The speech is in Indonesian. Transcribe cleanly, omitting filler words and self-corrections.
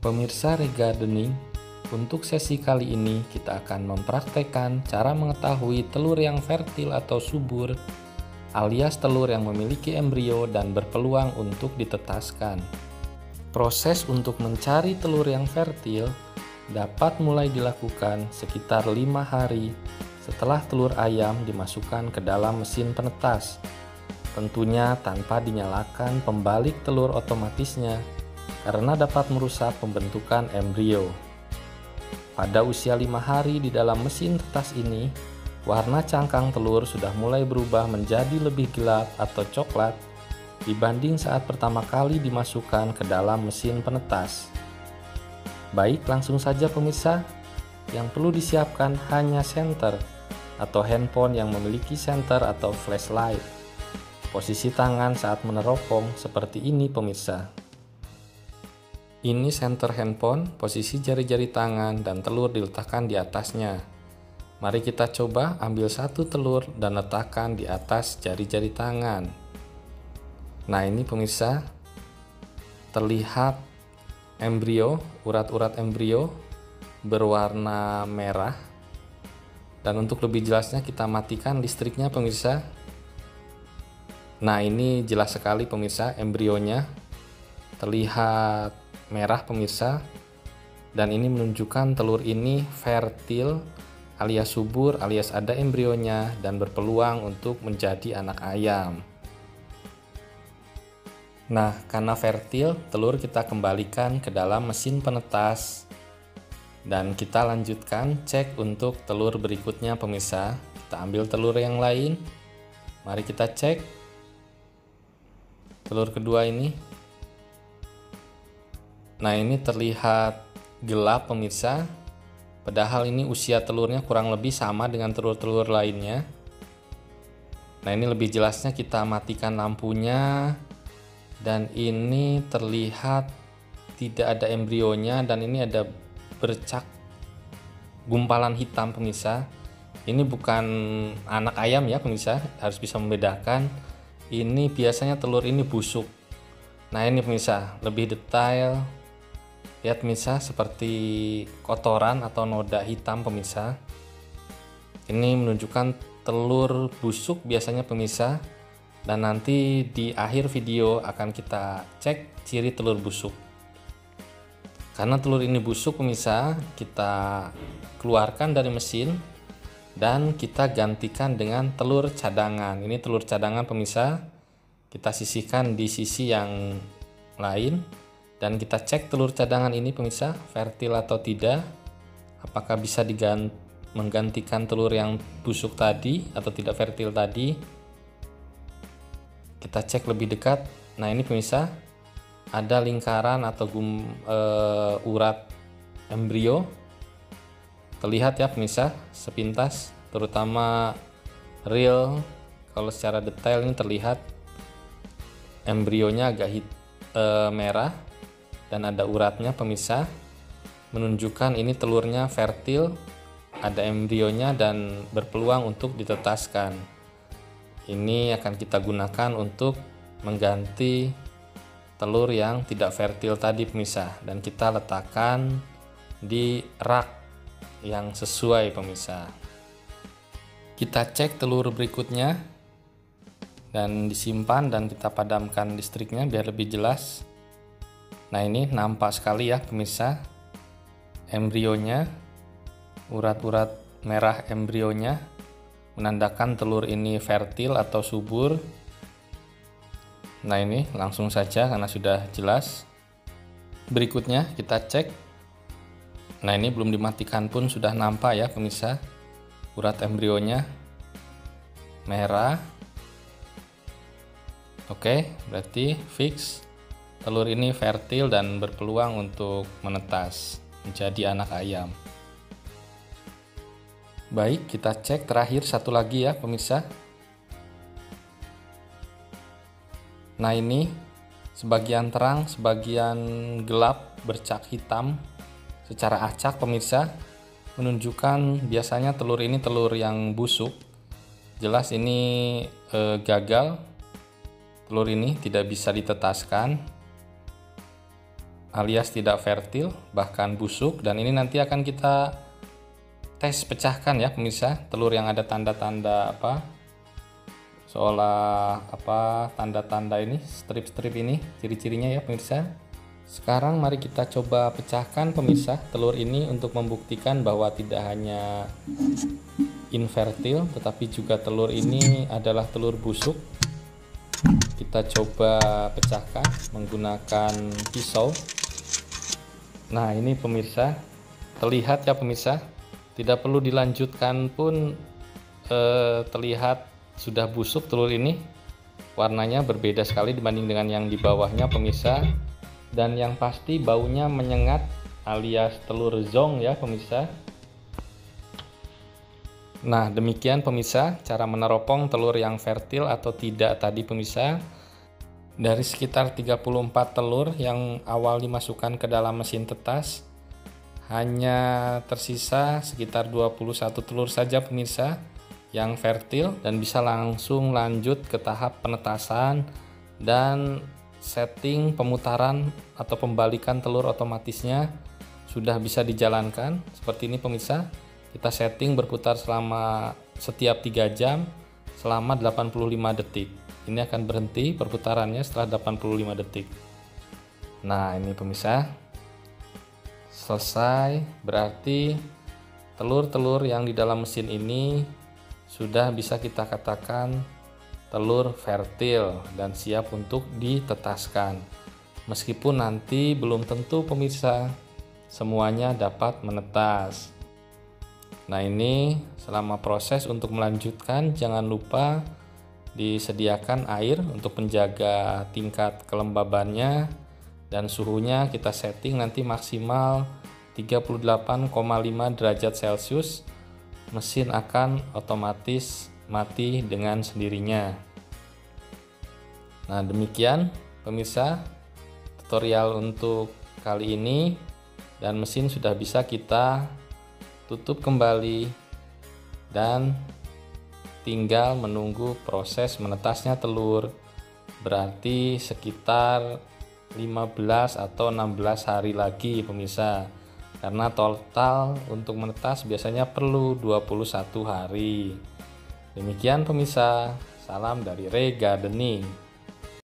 Pemirsa Regardening, untuk sesi kali ini kita akan mempraktekkan cara mengetahui telur yang fertil atau subur, alias telur yang memiliki embrio dan berpeluang untuk ditetaskan. Proses untuk mencari telur yang fertil dapat mulai dilakukan sekitar 5 hari setelah telur ayam dimasukkan ke dalam mesin penetas. Tentunya tanpa dinyalakan pembalik telur otomatisnya, karena dapat merusak pembentukan embrio. Pada usia 5 hari di dalam mesin tetas ini, warna cangkang telur sudah mulai berubah menjadi lebih gelap atau coklat dibanding saat pertama kali dimasukkan ke dalam mesin penetas. Baik, langsung saja pemirsa. Yang perlu disiapkan hanya senter atau handphone yang memiliki senter atau flashlight. Posisi tangan saat meneropong seperti ini pemirsa. Ini senter handphone, posisi jari-jari tangan dan telur diletakkan di atasnya. Mari kita coba ambil satu telur dan letakkan di atas jari-jari tangan. Nah, ini pemirsa, terlihat embrio, urat-urat embrio berwarna merah. Dan untuk lebih jelasnya kita matikan listriknya pemirsa. Nah, ini jelas sekali pemirsa, embrionya terlihat merah pemirsa, dan ini menunjukkan telur ini fertil alias subur alias ada embrionya dan berpeluang untuk menjadi anak ayam. Nah, karena fertil, telur kita kembalikan ke dalam mesin penetas dan kita lanjutkan cek untuk telur berikutnya pemirsa. Kita ambil telur yang lain, mari kita cek telur kedua ini. Nah, ini terlihat gelap pemirsa, padahal ini usia telurnya kurang lebih sama dengan telur-telur lainnya. Nah, ini lebih jelasnya kita matikan lampunya, dan ini terlihat tidak ada embrionya dan ini ada bercak gumpalan hitam pemirsa. Ini bukan anak ayam ya pemirsa, harus bisa membedakan. Ini biasanya telur ini busuk. Nah, ini pemirsa lebih detail. Lihat pemirsa, seperti kotoran atau noda hitam pemirsa. Ini menunjukkan telur busuk biasanya pemirsa. Dan nanti di akhir video akan kita cek ciri telur busuk. Karena telur ini busuk pemirsa, kita keluarkan dari mesin dan kita gantikan dengan telur cadangan. Ini telur cadangan pemirsa. Kita sisihkan di sisi yang lain. Dan kita cek telur cadangan ini pemirsa, fertil atau tidak. Apakah bisa menggantikan telur yang busuk tadi atau tidak fertil tadi. Kita cek lebih dekat. Nah, ini pemirsa, ada lingkaran atau urat embrio. Terlihat ya pemirsa, sepintas, terutama real. Kalau secara detail ini terlihat embrionya agak merah. Dan ada uratnya pemirsa, menunjukkan ini telurnya fertil, ada embrionya dan berpeluang untuk ditetaskan. Ini akan kita gunakan untuk mengganti telur yang tidak fertil tadi pemirsa, dan kita letakkan di rak yang sesuai pemirsa. Kita cek telur berikutnya dan disimpan dan kita padamkan listriknya biar lebih jelas. Nah, ini nampak sekali ya pemirsa, embrionya, urat-urat merah embrionya menandakan telur ini fertil atau subur. Nah, ini langsung saja karena sudah jelas. Berikutnya kita cek. Nah, ini belum dimatikan pun sudah nampak ya pemirsa, urat embrionya merah. Oke, berarti fix. Telur ini fertil dan berpeluang untuk menetas menjadi anak ayam. Baik, kita cek terakhir satu lagi ya pemirsa. Nah, ini sebagian terang, sebagian gelap bercak hitam secara acak pemirsa, menunjukkan biasanya telur ini telur yang busuk. Jelas ini gagal. Telur ini tidak bisa ditetaskan. alias tidak fertil, bahkan busuk. Dan ini nanti akan kita tes pecahkan ya pemirsa, telur yang ada tanda-tanda seolah tanda-tanda ini, strip-strip ini, ciri-cirinya ya pemirsa. Sekarang mari kita coba pecahkan pemirsa telur ini untuk membuktikan bahwa tidak hanya infertil tetapi juga telur ini adalah telur busuk. Kita coba pecahkan menggunakan pisau. Nah, ini pemirsa, terlihat ya pemirsa, tidak perlu dilanjutkan pun terlihat sudah busuk telur ini. Warnanya berbeda sekali dibanding dengan yang di bawahnya pemirsa. Dan yang pasti baunya menyengat alias telur zong ya pemirsa. Nah, demikian pemirsa cara meneropong telur yang fertil atau tidak tadi pemirsa. Dari sekitar 34 telur yang awal dimasukkan ke dalam mesin tetas, hanya tersisa sekitar 21 telur saja pemirsa yang fertil dan bisa langsung lanjut ke tahap penetasan dan setting pemutaran atau pembalikan telur otomatisnya sudah bisa dijalankan. Seperti ini pemirsa, kita setting berputar selama setiap 3 jam selama 85 detik. Ini akan berhenti perputarannya setelah 85 detik. Nah, ini pemirsa, selesai. Berarti telur-telur yang di dalam mesin ini sudah bisa kita katakan telur fertil dan siap untuk ditetaskan. Meskipun nanti belum tentu pemirsa semuanya dapat menetas. Nah, ini selama proses untuk melanjutkan jangan lupa disediakan air untuk menjaga tingkat kelembabannya, dan suhunya kita setting nanti maksimal 38,5 derajat Celcius. Mesin akan otomatis mati dengan sendirinya. Nah, demikian pemirsa tutorial untuk kali ini, dan mesin sudah bisa kita tutup kembali dan tinggal menunggu proses menetasnya telur. Berarti sekitar 15 atau 16 hari lagi pemirsa, karena total untuk menetas biasanya perlu 21 hari. Demikian pemirsa, salam dari Ray Gardening.